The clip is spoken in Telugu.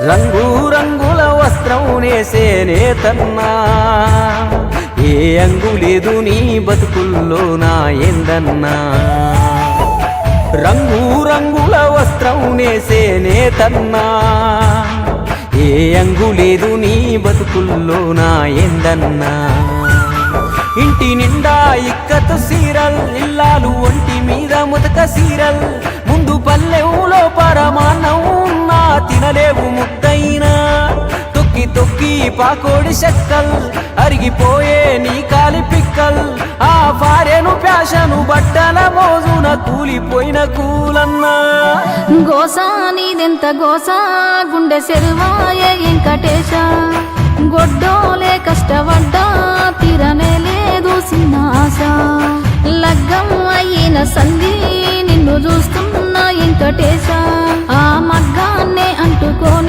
రంగు రంగుల వస్త్రం నేసేనే తన్నా, ఏ అంగు లేదు నీ బతుకుల్లో నా ఏందన్నా. రంగు రంగుల వస్త్రం నేసేనే తన్నా, ఏ అంగు లేదు నీ బతుకుల్లో నా ఏందన్నా. ఇంటి నిండా ఇక్కత సీరల్, ఇల్లాలు ఒంటి మీద ముతక సీరల్, ముందు పల్లెవులో పరమాన్నం ఉన్నా తినలేవు ముద్దైనా. తొక్కి తొక్కి పాకోడి చెక్కల్, అరిగిపోయే నీ కాలి పిక్కల్, ఆ భార్యను ప్యాషను బట్టల మోజున కూలిపోయిన కూలన్నా. గోసా నీదెంత గోసా, గుండె సెరువాయే వెంకటేశ. గొడ్డోలే కష్టపడ్డా తీరనే లేదు చిన్న ఆశ. లగ్గం అయిన సంధి నిన్ను చూస్తున్నా వెంకటేశ, ఆ మగ్గాన్నే